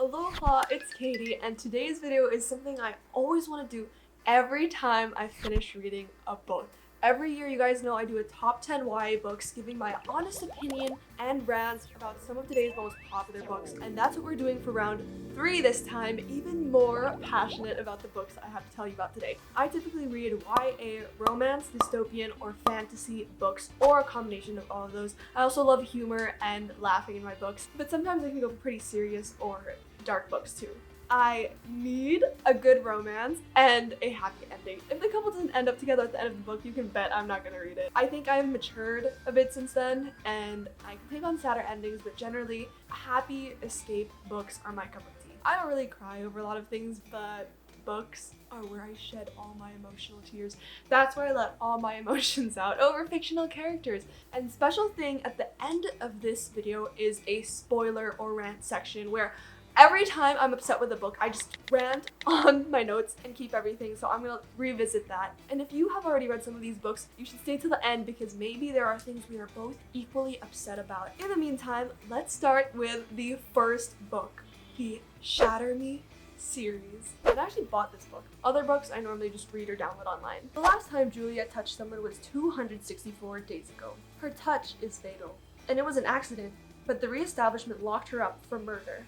Aloha, it's Katie, and today's video is something I always want to do every time I finish reading a book. Every year, you guys know I do a top 10 YA books, giving my honest opinion and rants about some of today's most popular books, and that's what we're doing for round 3 this time, even more passionate about the books I have to tell you about today. I typically read YA, romance, dystopian, or fantasy books, or a combination of all of those. I also love humor and laughing in my books, but sometimes I can go for pretty serious or dark books too. I need a good romance and a happy ending. If the couple doesn't end up together at the end of the book, you can bet I'm not gonna read it. I think I've matured a bit since then, and I can take on sadder endings, but generally, happy escape books are my cup of tea. I don't really cry over a lot of things, but books are where I shed all my emotional tears. That's where I let all my emotions out over fictional characters. And special thing at the end of this video is a spoiler or rant section where every time I'm upset with a book, I just rant on my notes and keep everything, so I'm gonna revisit that. And if you have already read some of these books, you should stay to the end because maybe there are things we are both equally upset about. In the meantime, let's start with the first book, the Shatter Me series. I actually bought this book. Other books I normally just read or download online. The last time Juliet touched someone was 264 days ago. Her touch is fatal, and it was an accident, but the reestablishment locked her up for murder.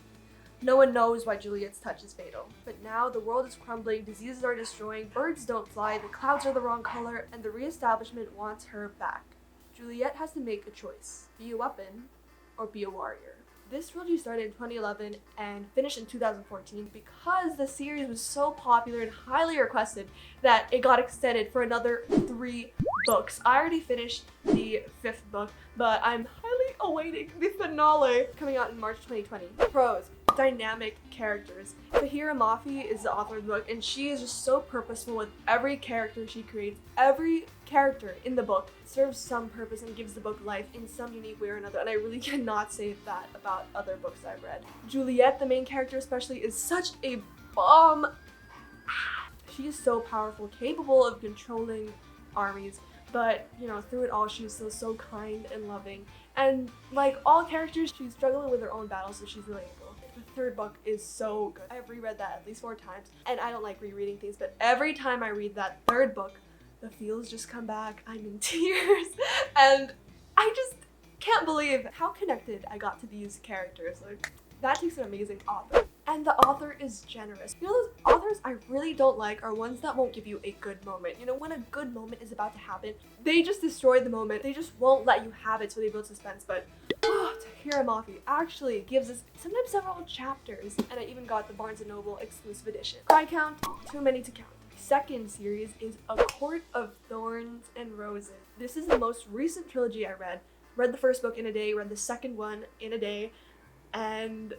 No one knows why Juliet's touch is fatal. But now the world is crumbling, diseases are destroying, birds don't fly, the clouds are the wrong color, and the reestablishment wants her back. Juliet has to make a choice. Be a weapon or be a warrior. This trilogy started in 2011 and finished in 2014 because the series was so popular and highly requested that it got extended for another 3 books. I already finished the 5th book, but I'm highly awaiting the finale coming out in March 2020. Pros. Dynamic characters. Tahereh Mafi is the author of the book, and she is just so purposeful with every character she creates. Every character in the book serves some purpose and gives the book life in some unique way or another, and I really cannot say that about other books I've read. Juliet, the main character especially, is such a bomb. She is so powerful, capable of controlling armies, but through it all she is still so kind and loving. And like all characters, she's struggling with her own battles, so she's relatable. The 3rd book is so good. I've reread that at least 4 times, and I don't like rereading things, but every time I read that 3rd book, the feels just come back. I'm in tears, and I just can't believe how connected I got to these characters. Like, that takes an amazing author. And the author is generous. Those authors I really don't like are ones that won't give you a good moment. When a good moment is about to happen, they just destroy the moment. They just won't let you have it, so they build suspense. But Tahereh Mafi actually gives us sometimes several chapters, and I even got the Barnes & Noble exclusive edition. Cry count, too many to count. Second series is A Court of Thorns and Roses. This is the most recent trilogy I read. Read the 1st book in a day, read the 2nd one in a day, and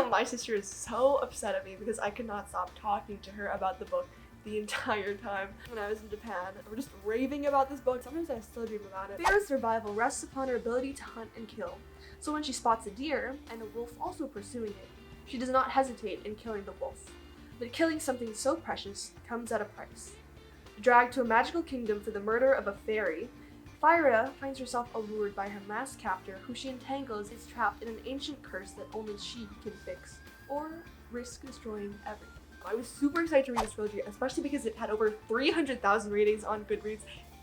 my sister is so upset at me because I could not stop talking to her about the book the entire time when I was in Japan. We're just raving about this book. Sometimes I still dream about it. Clare's survival rests upon her ability to hunt and kill. So when she spots a deer and a wolf also pursuing it, she does not hesitate in killing the wolf. But killing something so precious comes at a price. Dragged to a magical kingdom for the murder of a fairy, Tahereh finds herself allured by her masked captor, who she entangles is trapped in an ancient curse that only she can fix, or risk destroying everything. I was super excited to read this trilogy, especially because it had over 300,000 ratings on Goodreads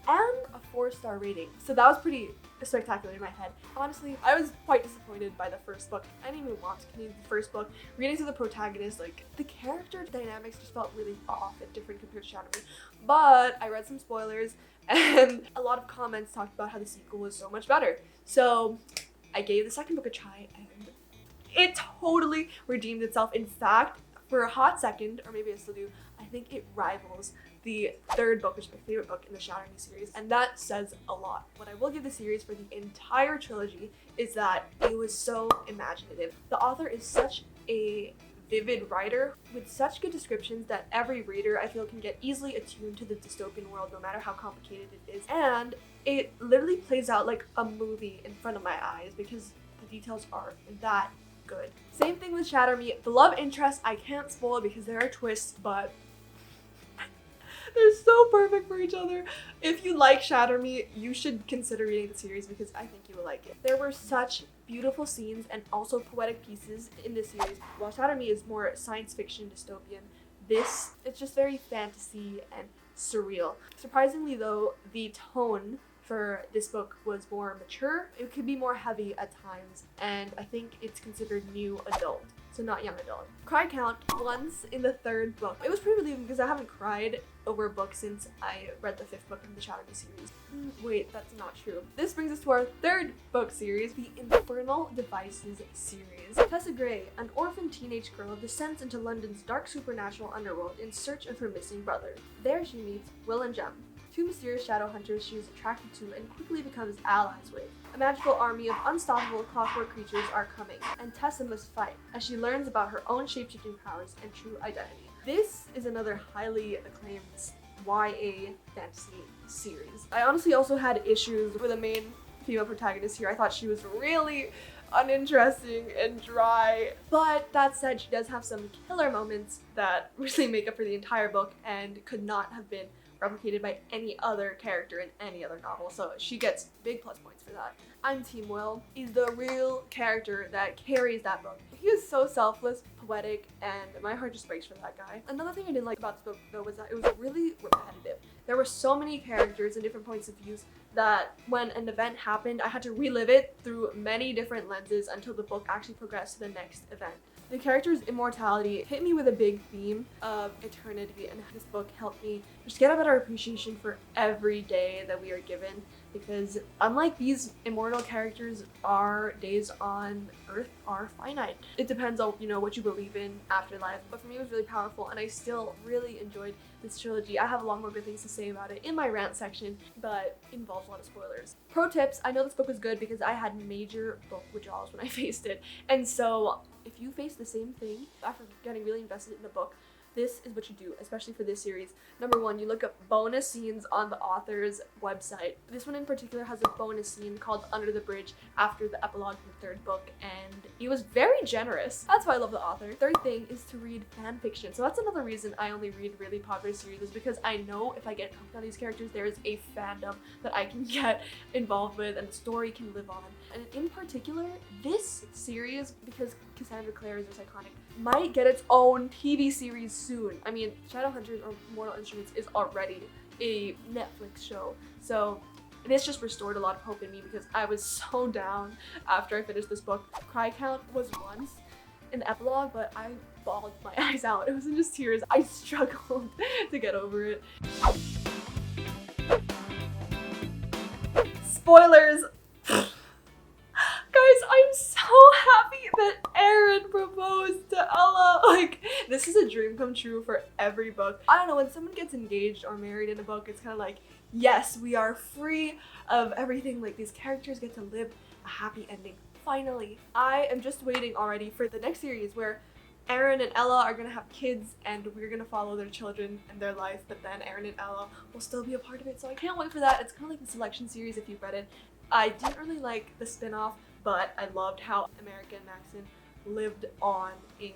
and a 4-star rating. So that was pretty spectacular in my head. Honestly, I was quite disappointed by the 1st book. I didn't even want to continue the 1st book. Reading through the protagonist, the character dynamics just felt really off and different compared to Shatter Me. But I read some spoilers, and a lot of comments talked about how the sequel was so much better. So I gave the 2nd book a try, and it totally redeemed itself. In fact, for a hot second, or maybe I still do, I think it rivals the 3rd book, which is my favorite book in the Shatter Me series, and that says a lot. What I will give the series for the entire trilogy is that it was so imaginative. The author is such a vivid writer with such good descriptions that every reader, I feel, can get easily attuned to the dystopian world, no matter how complicated it is. And it literally plays out like a movie in front of my eyes because the details are that good. Same thing with Shatter Me. The love interest I can't spoil because there are twists, but They're so perfect for each other. If you like Shatter Me, you should consider reading the series because I think you will like it. There were such beautiful scenes and also poetic pieces in this series. While Shatter Me is more science fiction dystopian, it's just very fantasy and surreal. Surprisingly though, the tone for this book was more mature. It could be more heavy at times, and I think it's considered new adult, so not young adult. Cry count once in the third book. It was pretty relieving because I haven't cried over a book since I read the 5th book in the Shatter Me series. Wait, that's not true. This brings us to our 3rd book series, the Infernal Devices series. Tessa Gray, an orphan teenage girl, descends into London's dark supernatural underworld in search of her missing brother. There she meets Will and Jem, 2 mysterious shadow hunters she is attracted to and quickly becomes allies with. A magical army of unstoppable clockwork creatures are coming, and Tessa must fight as she learns about her own shape-shifting powers and true identity. This is another highly acclaimed YA fantasy series. I honestly also had issues with the main female protagonist here. I thought she was really uninteresting and dry, but that said, she does have some killer moments that really make up for the entire book and could not have been replicated by any other character in any other novel, so she gets big plus points for that. I'm Team Will. He's the real character that carries that book. He is so selfless, poetic, and my heart just breaks for that guy. Another thing I didn't like about this book though was that it was really repetitive. There were so many characters and different points of views that when an event happened, I had to relive it through many different lenses until the book actually progressed to the next event. The character's immortality hit me with a big theme of eternity, and this book helped me just get a better appreciation for every day that we are given, because unlike these immortal characters, our days on Earth are finite. It depends on, what you believe in afterlife, but for me it was really powerful, and I still really enjoyed this trilogy. I have a lot more good things to say about it in my rant section, but it involves a lot of spoilers. Pro tips: I know this book was good because I had major book withdrawals when I faced it, and so if you face the same thing after getting really invested in the book, this is what you do, especially for this series. Number 1, you look up bonus scenes on the author's website. This one in particular has a bonus scene called Under the Bridge after the epilogue in the 3rd book, and he was very generous. That's why I love the author. Third thing is to read fan fiction. So that's another reason I only read really popular series, is because I know if I get hooked on these characters, there is a fandom that I can get involved with and the story can live on. And in particular, this series, because Cassandra Clare is just iconic, might get its own TV series soon. I mean, Shadowhunters or Mortal Instruments is already a Netflix show, so this just restored a lot of hope in me because I was so down after I finished this book. Cry count was once in the epilogue, but I bawled my eyes out. It wasn't just tears. I struggled to get over it. Spoilers! Guys, I'm so happy that Aaron proposed to Ella. Like, this is a dream come true for every book. I don't know, when someone gets engaged or married in a book, it's kind of like, yes, we are free of everything. Like, these characters get to live a happy ending. Finally. I am just waiting already for the next series where Aaron and Ella are gonna have kids and we're gonna follow their children and their life, but then Aaron and Ella will still be a part of it, so I can't wait for that. It's kind of like the selection series if you've read it. I didn't really like the spin-off, but I loved how America and Maxon lived on in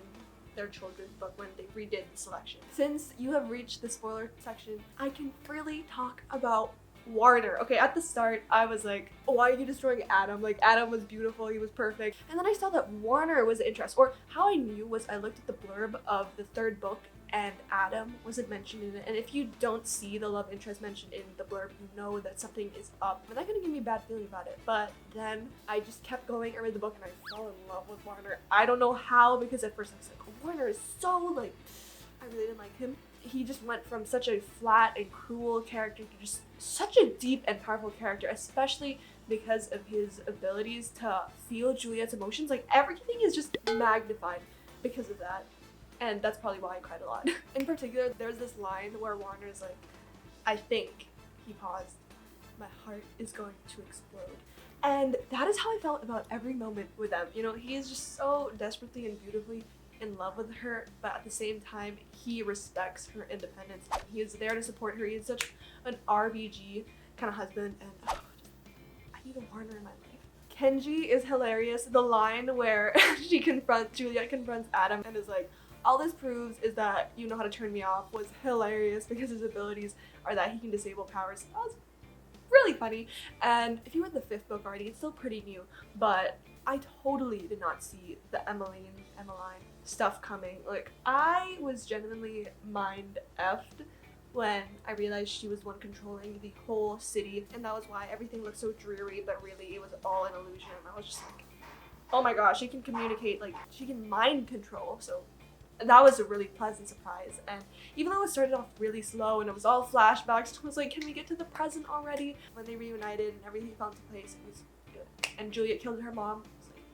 their children's book when they redid the selection. Since you have reached the spoiler section, I can freely talk about Warner. Okay, at the start, I was like, why are you destroying Adam? Like, Adam was beautiful, he was perfect. And then I saw that Warner was interested, or how I knew was I looked at the blurb of the 3rd book and Adam wasn't mentioned in it. And if you don't see the love interest mentioned in the blurb, you know that something is up. And that kind of gave me a bad feeling about it. But then I just kept going, I read the book, and I fell in love with Warner. I don't know how, because at first I was like, Warner is so, like, I really didn't like him. He just went from such a flat and cruel character to just such a deep and powerful character, especially because of his abilities to feel Juliet's emotions. Like, everything is just magnified because of that. And that's probably why I cried a lot. In particular, there's this line where Warner's like, I think, he paused, my heart is going to explode. And that is how I felt about every moment with them. He is just so desperately and beautifully in love with her, but at the same time, he respects her independence. He is there to support her. He is such an RBG kind of husband, and I need a Warner in my life. Kenji is hilarious. The line where Juliet confronts Adam and is like, All this proves is that You Know How to Turn Me Off was hilarious because his abilities are that he can disable powers. That was really funny. And if you read the 5th book already, it's still pretty new, but I totally did not see the Emmeline stuff coming. Like, I was genuinely mind effed when I realized she was the one controlling the whole city, and that was why everything looked so dreary, but really it was all an illusion. I was just like, oh my gosh, she can communicate, like, she can mind control, so that was a really pleasant surprise. And even though it started off really slow and it was all flashbacks, I was like, can we get to the present already? When they reunited and everything fell into place, it was good. And Juliet killed her mom. I was like,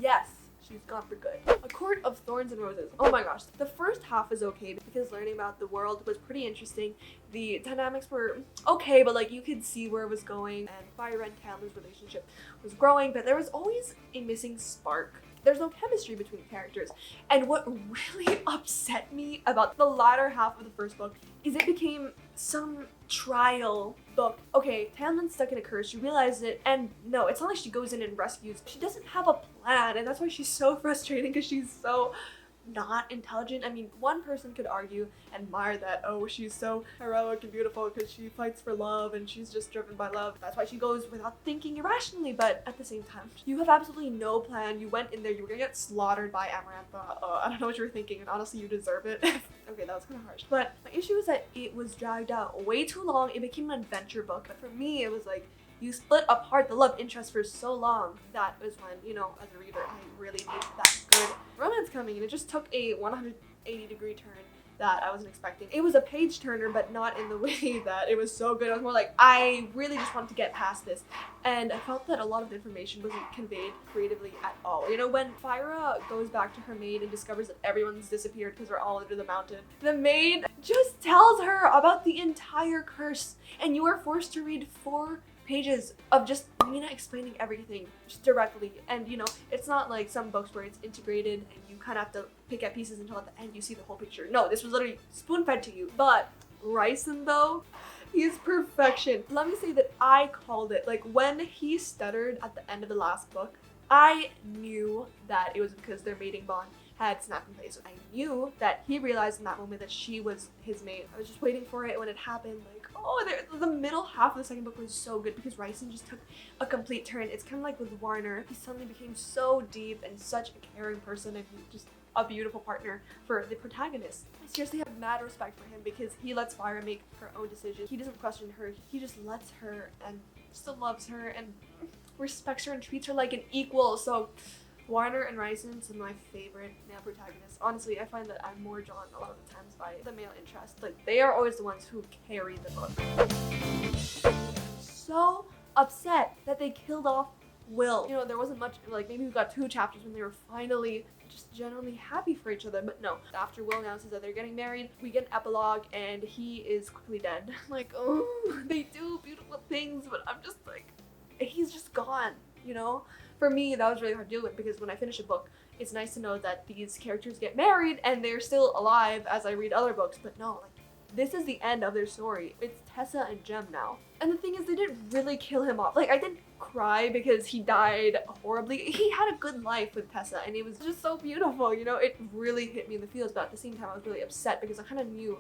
yes, she's gone for good. A Court of Thorns and Roses. Oh my gosh. The first half is okay because learning about the world was pretty interesting. The dynamics were okay, but like you could see where it was going, and Fire and Tamlin's relationship was growing, but there was always a missing spark. There's no chemistry between characters. And what really upset me about the latter half of the first book is it became some trial book. Okay, Tamlin's stuck in a curse, she realizes it, and no, it's not like she goes in and rescues. She doesn't have a plan, and that's why she's so frustrating, because she's so not intelligent. I mean, one person could argue and admire that, oh, she's so heroic and beautiful because she fights for love and she's just driven by love. That's why she goes without thinking irrationally, but at the same time, you have absolutely no plan. You went in there, you were gonna get slaughtered by Amarantha. I don't know what you were thinking, and honestly, you deserve it. Okay, that was kind of harsh. But my issue is that it was dragged out way too long. It became an adventure book, but for me, it was like, you split apart the love interest for so long. That was when, you know, as a reader, I really need that good romance coming, and it just took a 180-degree turn that I wasn't expecting. It was a page turner, but not in the way that it was so good. I was more like, I really just wanted to get past this, and I felt that a lot of the information wasn't conveyed creatively at all. You know, when Fyra goes back to her maid and discovers that everyone's disappeared because they're all under the mountain, the maid just tells her about the entire curse, and you are forced to read 4 pages of just Mina explaining everything just directly. And you know, it's not like some books where it's integrated and you kind of have to pick at pieces until at the end you see the whole picture. No, this was literally spoon-fed to you. But Ryson, though, he's perfection. Let me say that I called it. Like, when he stuttered at the end of the last book, I knew that it was because their mating bond had snapped in place. I knew that he realized in that moment that she was his mate. I was just waiting for it when it happened. Like, oh, the middle half of the second book was so good because Ryson just took a complete turn. It's kind of like with Warner. He suddenly became so deep and such a caring person, and just a beautiful partner for the protagonist. I seriously have mad respect for him because he lets Fyra make her own decisions. He doesn't question her. He just lets her and still loves her and respects her and treats her like an equal. So Warner and Ryson, some of my favorite male protagonists. Honestly, I find that I'm more drawn a lot of the times by the male interest. Like, they are always the ones who carry the book. So upset that they killed off Will. You know, there wasn't much, like, maybe we got 2 chapters when they were finally just genuinely happy for each other, but no. After Will announces that they're getting married, we get an epilogue and he is quickly dead. Like, oh, they do beautiful things, but I'm just like, he's just gone, you know? For me, that was really hard to deal with because when I finish a book, it's nice to know that these characters get married and they're still alive as I read other books, but no, like, this is the end of their story. It's Tessa and Jem now. And the thing is, they didn't really kill him off. Like, I didn't cry because he died horribly. He had a good life with Tessa and it was just so beautiful, you know? It really hit me in the feels, but at the same time, I was really upset because I kind of knew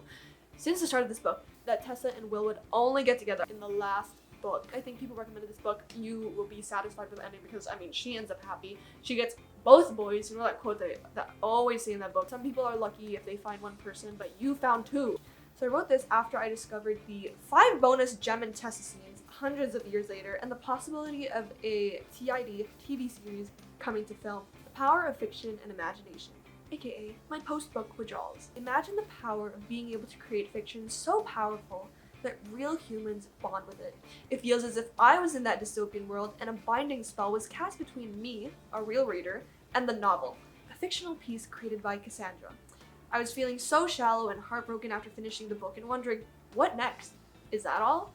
since the start of this book that Tessa and Will would only get together in the last book. I think people recommended this book. You will be satisfied with the ending because, I mean, she ends up happy. She gets both boys. You know that quote that always say in that book? Some people are lucky if they find one person, but you found 2. So I wrote this after I discovered the 5 bonus Jem and Tessa scenes hundreds of years later and the possibility of a TID TV series coming to film. The power of fiction and imagination. AKA my post-book withdrawals. Imagine the power of being able to create fiction so powerful that real humans bond with it. It feels as if I was in that dystopian world and a binding spell was cast between me, a real reader, and the novel, a fictional piece created by Cassandra. I was feeling so shallow and heartbroken after finishing the book and wondering, what next? Is that all?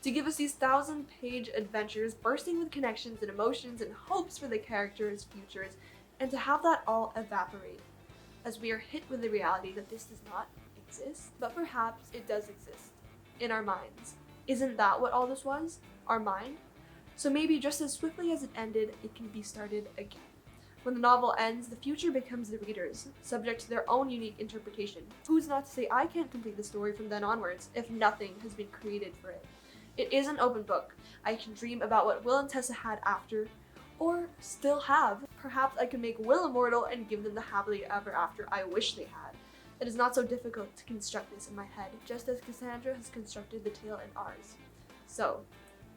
To give us these 1,000-page adventures bursting with connections and emotions and hopes for the characters' futures, and to have that all evaporate as we are hit with the reality that this does not exist, but perhaps it does exist. In our minds. Isn't that what all this was? Our mind? So maybe just as swiftly as it ended, it can be started again. When the novel ends, the future becomes the reader's, subject to their own unique interpretation. Who's not to say I can't complete the story from then onwards, if nothing has been created for it? It is an open book. I can dream about what Will and Tessa had after, or still have. Perhaps I can make Will immortal and give them the happily ever after I wish they had. It is not so difficult to construct this in my head, just as Cassandra has constructed the tale in ours. So,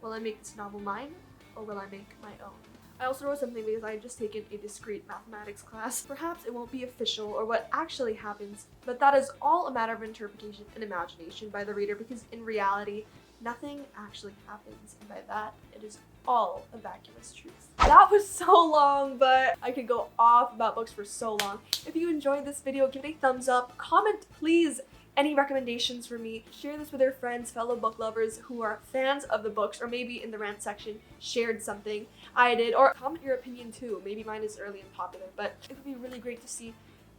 will I make this novel mine, or will I make my own? I also wrote something because I had just taken a discrete mathematics class. Perhaps it won't be official or what actually happens, but that is all a matter of interpretation and imagination by the reader, because in reality, nothing actually happens, and by that, it is all a vacuous truth. That was so long, but I could go off about books for so long. If you enjoyed this video, give it a thumbs up, comment please any recommendations for me, share this with your friends, fellow book lovers who are fans of the books, or maybe in the rant section shared something I did, or comment your opinion too. Maybe mine is early and popular, but it would be really great to see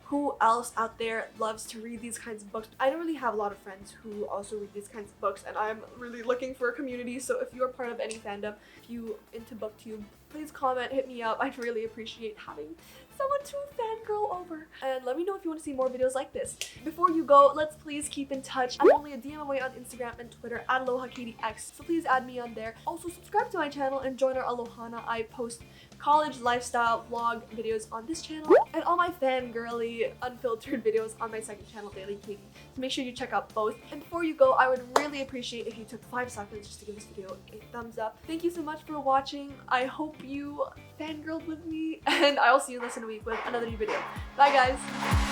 who else out there loves to read these kinds of books. I don't really have a lot of friends who also read these kinds of books, and I'm really looking for a community, so if you're part of any fandom, if you into booktube, please comment, hit me up. I'd really appreciate having someone to fangirl over. And let me know if you want to see more videos like this. Before you go, let's please keep in touch. I'm only a DM away on Instagram and Twitter at AlohaKatieX, so please add me on there. Also subscribe to my channel and join our alOHANA. I post college lifestyle vlog videos on this channel and all my fangirly unfiltered videos on my second channel, Daily Katie. So make sure you check out both. And before you go, I would really appreciate if you took 5 seconds just to give this video a thumbs up. Thank you so much for watching. I hope you fangirled with me, and I'll see you in less than a week with another new video. Bye guys!